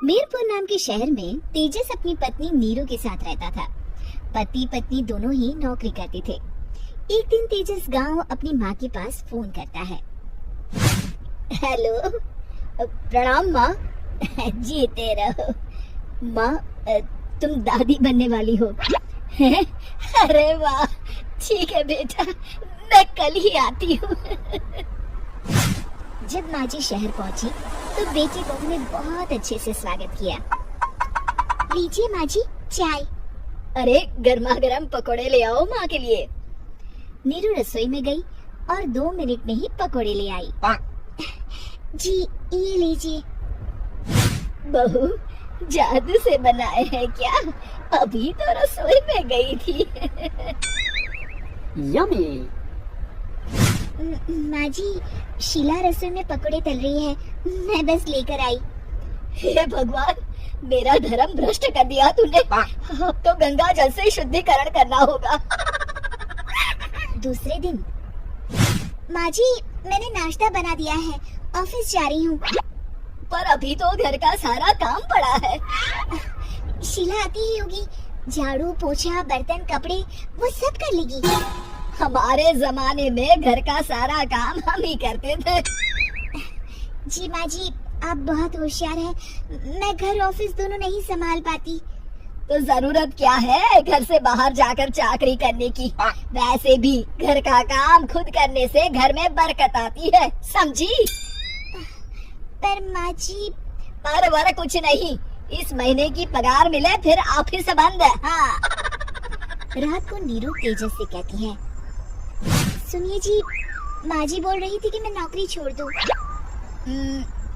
मीरपुर नाम के शहर में तेजस अपनी पत्नी नीरू के साथ रहता था। पति पत्नी दोनों ही नौकरी करते थे। एक दिन तेजस गांव अपनी माँ के पास फोन करता है। हेलो, प्रणाम माँ। जीते रहो माँ, तुम दादी बनने वाली हो। अरे वाह, ठीक है बेटा, मैं कल ही आती हूँ। जब माँ जी शहर पहुँची तो बेटी बहू ने बहुत अच्छे से स्वागत किया। लीजिए माँ जी चाय। अरे गर्मा गर्म पकोड़े ले आओ माँ के लिए। नीरू रसोई में गई और 2 मिनट में ही पकोड़े ले आई। जी ये लीजिए। बहू जादू से बनाए हैं क्या? अभी तो रसोई में गई थी। यम्मी। माँ जी, शीला रसोई में पकोड़े तल रही है, मैं बस लेकर आई। हे भगवान, मेरा धर्म भ्रष्ट कर दिया तूने। अब तो गंगा जल से शुद्धिकरण करना होगा। दूसरे दिन, माँ जी मैंने नाश्ता बना दिया है, ऑफिस जा रही हूँ। पर अभी तो घर का सारा काम पड़ा है। शीला आती ही होगी, झाड़ू पोछा बर्तन कपड़े वो सब कर लेगी। हमारे जमाने में घर का सारा काम हम ही करते थे। जी माँ जी, आप बहुत होशियार हैं, मैं घर ऑफिस दोनों नहीं संभाल पाती। तो जरूरत क्या है घर से बाहर जाकर चाकरी करने की? वैसे भी घर का काम खुद करने से घर में बरकत आती है, समझी? पर माँ जी, पर वर कुछ नहीं, इस महीने की पगार मिले फिर ऑफिस बंद है। हाँ। रात को नीरू तेजस से कहती है, सुनिए जी, माँ जी बोल रही थी कि मैं नौकरी छोड़ दूं।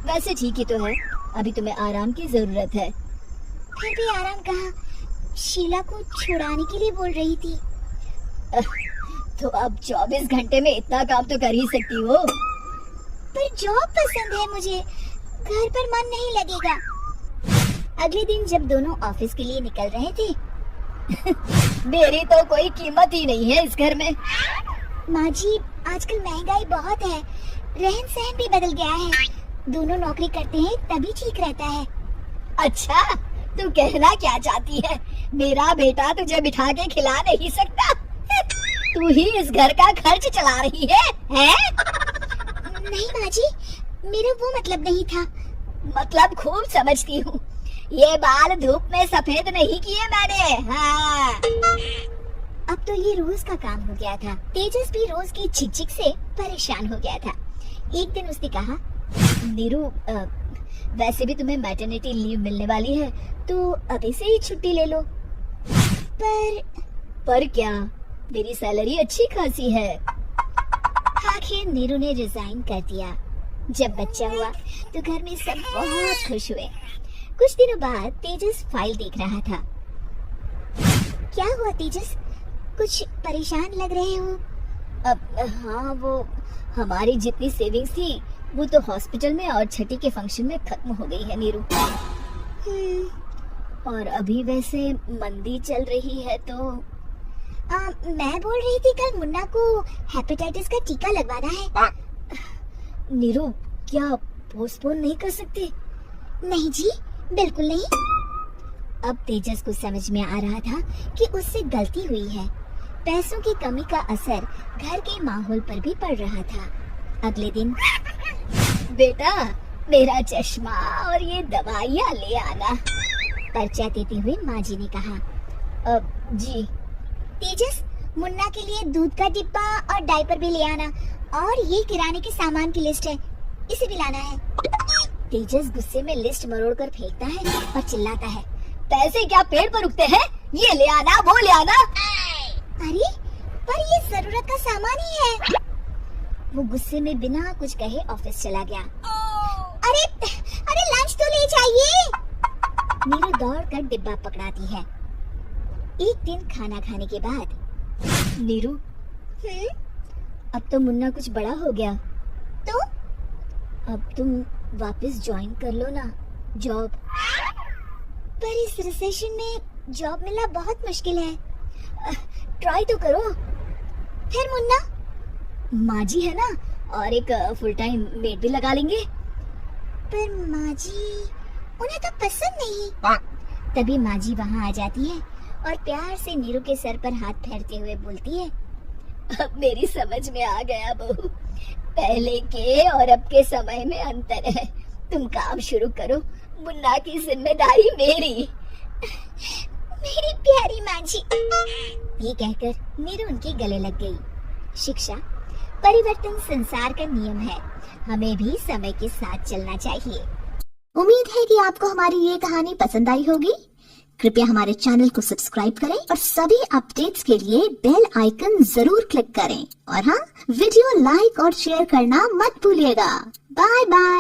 वैसे ठीक ही तो है, अभी तुम्हें आराम की जरूरत है। फिर भी आराम कहाँ, शीला को छुड़ाने के लिए बोल रही थी। तो अब 24 घंटे में इतना काम तो कर ही सकती हो। पर जॉब पसंद है मुझे, घर पर मन नहीं लगेगा। अगले दिन जब दोनों ऑफिस के लिए निकल रहे थे, मेरी तो कोई कीमत ही नहीं है इस घर में। माँ जी, आजकल महंगाई बहुत है, रहन सहन भी बदल गया है, दोनों नौकरी करते हैं तभी ठीक रहता है। अच्छा, तू कहना क्या चाहती है? मेरा बेटा तुझे बिठा के खिला नहीं सकता? तू ही इस घर का खर्च चला रही है, हैं? नहीं माँ जी, मेरा वो मतलब नहीं था। मतलब खूब समझती हूँ, ये बाल धूप में सफेद नहीं किए मैंने। हाँ। अब तो ये रोज का काम हो गया था। तेजस भी रोज की झिकझिक से परेशान हो गया था। एक दिन उसने कहा, नीरू, वैसे भी तुम्हें मैटरनिटी लीव मिलने वाली है, तो अभी से ही छुट्टी ले लो। पर क्या, मेरी सैलरी अच्छी खासी है। आखिर नीरू ने रिजाइन कर दिया। जब बच्चा हुआ तो घर में सब बहुत खुश हुए। कुछ दिनों बाद तेजस फाइल देख रहा था। क्या हुआ तेजस, कुछ परेशान लग रहे हो? अब हाँ, वो हमारी जितनी सेविंग्स थी वो तो हॉस्पिटल में और छठी के फंक्शन में खत्म हो गई है नीरू। और अभी वैसे मंदी चल रही है तो मैं बोल रही थी कल मुन्ना को हेपेटाइटिस का टीका लगवाना है। नीरू, क्या पोस्टपोन नहीं कर सकते? नहीं जी, बिल्कुल नहीं। अब तेजस को समझ में आ रहा था कि उससे गलती हुई है। पैसों की कमी का असर घर के माहौल पर भी पड़ रहा था। अगले दिन, बेटा मेरा चश्मा और ये दवाइयाँ ले आना, पर्चा देते हुए माँ जी ने कहा। अब जी। तेजस, मुन्ना के लिए दूध का डिब्बा और डायपर भी ले आना, और ये किराने के सामान की लिस्ट है, इसे भी लाना है। तेजस गुस्से में लिस्ट मरोड़कर फेंकता है और चिल्लाता है, पैसे क्या पेड़ पर उगते हैं? ये ले आना, वो ले आना। अरे पर ये जरूरत का सामान ही है। वो गुस्से में बिना कुछ कहे ऑफिस चला गया। अरे अरे लंच तो ले जाइए। नीरू दौड़कर डिब्बा पकड़ाती है। एक दिन खाना खाने के बाद, नीरू, अब तो मुन्ना कुछ बड़ा हो गया, तो अब तुम वापस ज्वाइन कर लो ना जॉब। पर इस रिसेशन में जॉब मिलना बहुत मुश्किल है, ट्राई तो करो। फिर मुन्ना, माँ जी है ना, और एक फुल टाइम मेड भी लगा लेंगे। पर माँ जी, उन्हें तो पसंद नहीं। तभी माँ जी वहाँ आ जाती है और प्यार से नीरू के सर पर हाथ फेरते हुए बोलती है, अब मेरी समझ में आ गया बहू, पहले के और अब के समय में अंतर है। तुम काम शुरू करो, मुन्ना की जिम्मेदारी मेरी। मेरी प्यारी माँ जी। ये कहकर नीरू उनके गले लग गई। शिक्षा, परिवर्तन संसार का नियम है, हमें भी समय के साथ चलना चाहिए। उम्मीद है कि आपको हमारी ये कहानी पसंद आई होगी। कृपया हमारे चैनल को सब्सक्राइब करें और सभी अपडेट्स के लिए बेल आइकन जरूर क्लिक करें। और हाँ, वीडियो लाइक और शेयर करना मत भूलिएगा। Bye bye.